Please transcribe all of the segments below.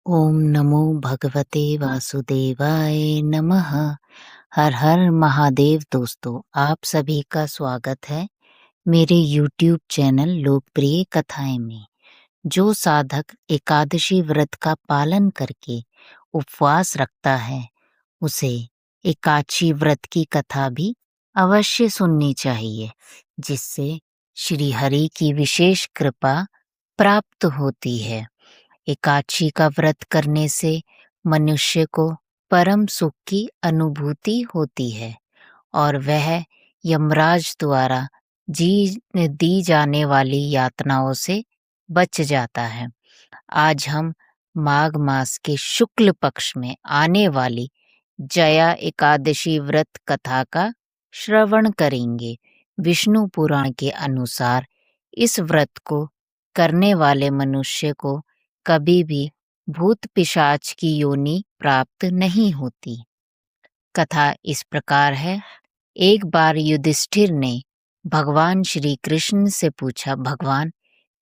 ओम नमो भगवते वासुदेवाय नमः। हर हर महादेव। दोस्तों, आप सभी का स्वागत है मेरे YouTube चैनल लोकप्रिय कथाएं में। जो साधक एकादशी व्रत का पालन करके उपवास रखता है उसे एकादशी व्रत की कथा भी अवश्य सुननी चाहिए, जिससे श्री हरि की विशेष कृपा प्राप्त होती है। एकादशी का व्रत करने से मनुष्य को परम सुख की अनुभूति होती है और वह यमराज द्वारा दी जाने वाली यातनाओं से बच जाता है। आज हम माघ मास के शुक्ल पक्ष में आने वाली जया एकादशी व्रत कथा का श्रवण करेंगे। विष्णु पुराण के अनुसार इस व्रत को करने वाले मनुष्य को कभी भी भूत पिशाच की योनि प्राप्त नहीं होती। कथा इस प्रकार है। एक बार युधिष्ठिर ने भगवान श्री कृष्ण से पूछा, भगवान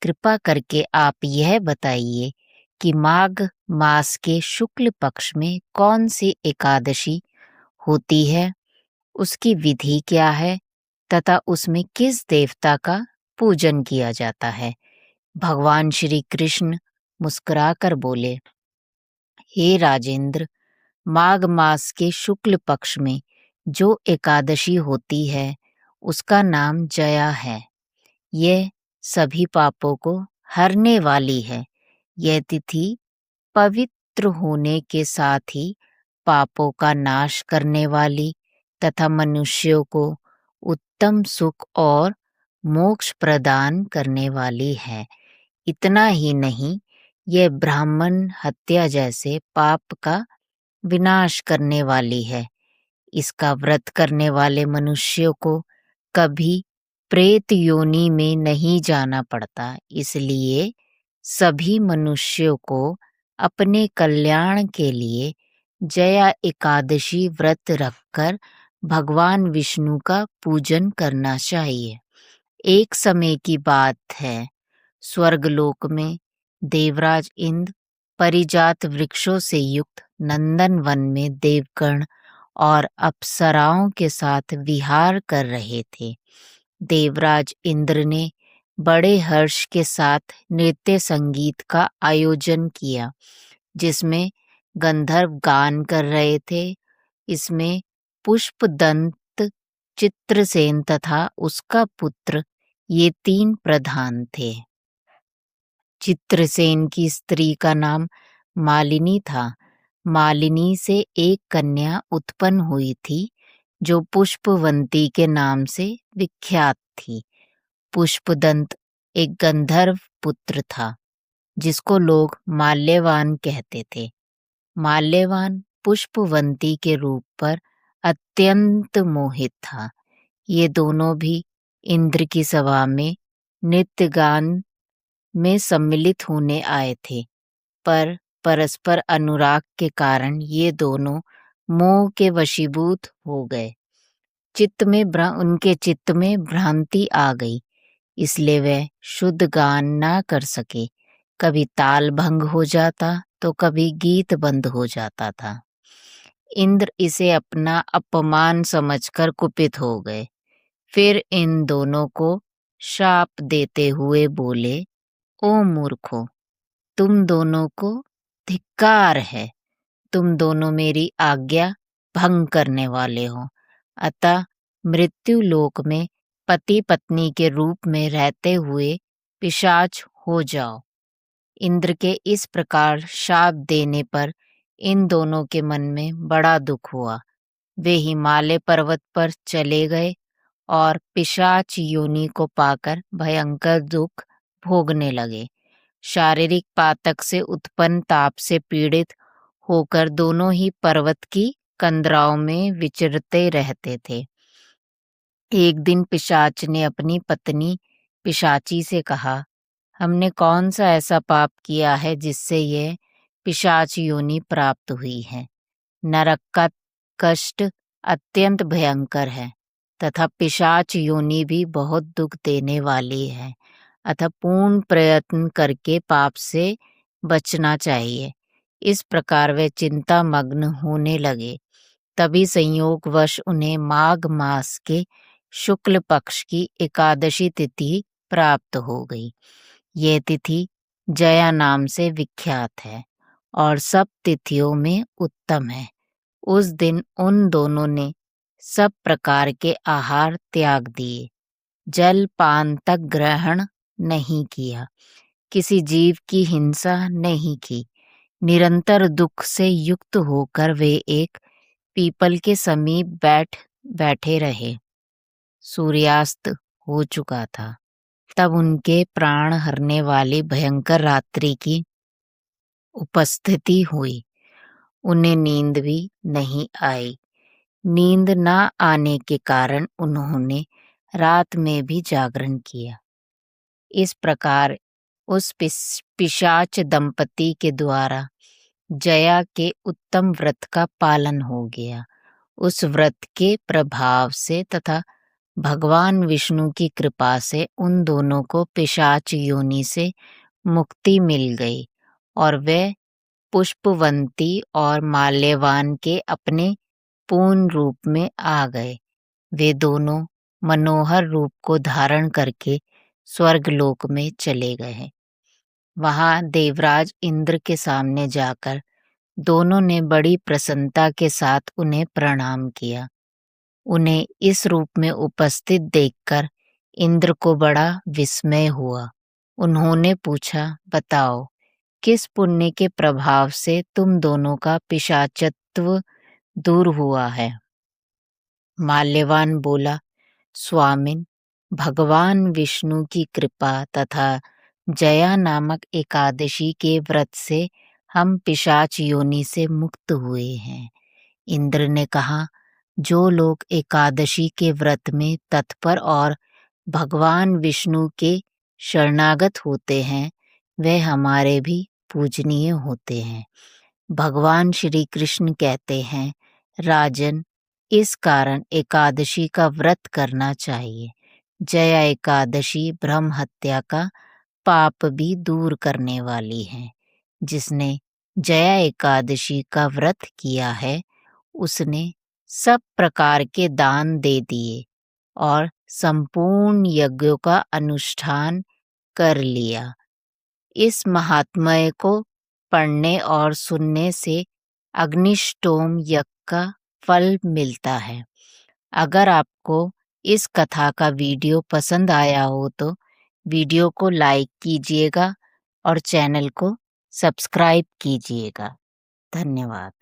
कृपा करके आप यह बताइए कि माघ मास के शुक्ल पक्ष में कौन सी एकादशी होती है, उसकी विधि क्या है तथा उसमें किस देवता का पूजन किया जाता है। भगवान श्री कृष्ण मुस्कुराकर बोले, हे राजेंद्र, माघ मास के शुक्ल पक्ष में जो एकादशी होती है उसका नाम जया है। यह सभी पापों को हरने वाली है। यह तिथि पवित्र होने के साथ ही पापों का नाश करने वाली तथा मनुष्यों को उत्तम सुख और मोक्ष प्रदान करने वाली है। इतना ही नहीं, यह ब्राह्मण हत्या जैसे पाप का विनाश करने वाली है। इसका व्रत करने वाले मनुष्यों को कभी प्रेत योनि में नहीं जाना पड़ता। इसलिए सभी मनुष्यों को अपने कल्याण के लिए जया एकादशी व्रत रखकर भगवान विष्णु का पूजन करना चाहिए। एक समय की बात है, स्वर्गलोक में देवराज इंद्र परिजात वृक्षों से युक्त नंदन वन में देवगण और अप्सराओं के साथ विहार कर रहे थे। देवराज इंद्र ने बड़े हर्ष के साथ नृत्य संगीत का आयोजन किया, जिसमें गंधर्व गान कर रहे थे। इसमें पुष्पदंत, चित्रसेन तथा उसका पुत्र, ये तीन प्रधान थे। चित्रसेन की स्त्री का नाम मालिनी था। मालिनी से एक कन्या उत्पन्न हुई थी जो पुष्पवंती के नाम से विख्यात थी। पुष्पदंत एक गंधर्व पुत्र था जिसको लोग माल्यवान कहते थे। माल्यवान पुष्पवंती के रूप पर अत्यंत मोहित था। ये दोनों भी इंद्र की सभा में नृत्य गान में सम्मिलित होने आए थे, पर परस्पर अनुराग के कारण ये दोनों मोह के वशीभूत हो गए। उनके चित्त में भ्रांति आ गई, इसलिए वे शुद्ध गान ना कर सके। कभी ताल भंग हो जाता तो कभी गीत बंद हो जाता था। इंद्र इसे अपना अपमान समझकर कुपित हो गए। फिर इन दोनों को शाप देते हुए बोले, ओ मूर्खों, तुम दोनों को धिक्कार है। तुम दोनों मेरी आज्ञा भंग करने वाले हो, अतः मृत्यु लोक में पति पत्नी के रूप में रहते हुए पिशाच हो जाओ। इंद्र के इस प्रकार शाप देने पर इन दोनों के मन में बड़ा दुख हुआ। वे हिमालय पर्वत पर चले गए और पिशाच योनि को पाकर भयंकर दुख भोगने लगे। शारीरिक पातक से उत्पन्न ताप से पीड़ित होकर दोनों ही पर्वत की कंदराओं में विचरते रहते थे। एक दिन पिशाच ने अपनी पत्नी पिशाची से कहा, हमने कौन सा ऐसा पाप किया है जिससे ये पिशाच योनि प्राप्त हुई है। नरक का कष्ट अत्यंत भयंकर है तथा पिशाच योनि भी बहुत दुख देने वाली है, अतः पूर्ण प्रयत्न करके पाप से बचना चाहिए। इस प्रकार वे चिंतामग्न होने लगे। तभी संयोगवश उन्हें माघ मास के शुक्ल पक्ष की एकादशी तिथि प्राप्त हो गई। यह तिथि जया नाम से विख्यात है और सब तिथियों में उत्तम है। उस दिन उन दोनों ने सब प्रकार के आहार त्याग दिए, जल पान तक ग्रहण नहीं किया, किसी जीव की हिंसा नहीं की। निरंतर दुख से युक्त होकर वे एक पीपल के समीप बैठे रहे। सूर्यास्त हो चुका था। तब उनके प्राण हरने वाली भयंकर रात्रि की उपस्थिति हुई। उन्हें नींद भी नहीं आई। नींद न आने के कारण उन्होंने रात में भी जागरण किया। इस प्रकार उस पिशाच दंपति के द्वारा जया के उत्तम व्रत का पालन हो गया। उस व्रत के प्रभाव से तथा भगवान विष्णु की कृपा से उन दोनों को पिशाच योनि से मुक्ति मिल गई और वे पुष्पवंती और माल्यवान के अपने पूर्ण रूप में आ गए। वे दोनों मनोहर रूप को धारण करके स्वर्गलोक में चले गए। वहां देवराज इंद्र के सामने जाकर दोनों ने बड़ी प्रसन्नता के साथ उन्हें प्रणाम किया। उन्हें इस रूप में उपस्थित देखकर इंद्र को बड़ा विस्मय हुआ। उन्होंने पूछा, बताओ, किस पुण्य के प्रभाव से तुम दोनों का पिशाचत्व दूर हुआ है? माल्यवान बोला, स्वामिन, भगवान विष्णु की कृपा तथा जया नामक एकादशी के व्रत से हम पिशाच योनि से मुक्त हुए हैं। इंद्र ने कहा, जो लोग एकादशी के व्रत में तत्पर और भगवान विष्णु के शरणागत होते हैं, वे हमारे भी पूजनीय होते हैं। भगवान श्री कृष्ण कहते हैं, राजन, इस कारण एकादशी का व्रत करना चाहिए। जया एकादशी ब्रह्म हत्या का पाप भी दूर करने वाली है। जिसने जया एकादशी का व्रत किया है, उसने सब प्रकार के दान दे दिए और संपूर्ण यज्ञों का अनुष्ठान कर लिया। इस महात्म्य को पढ़ने और सुनने से अग्निष्टोम यज्ञ का फल मिलता है। अगर आपको इस कथा का वीडियो पसंद आया हो तो वीडियो को लाइक कीजिएगा और चैनल को सब्सक्राइब कीजिएगा। धन्यवाद।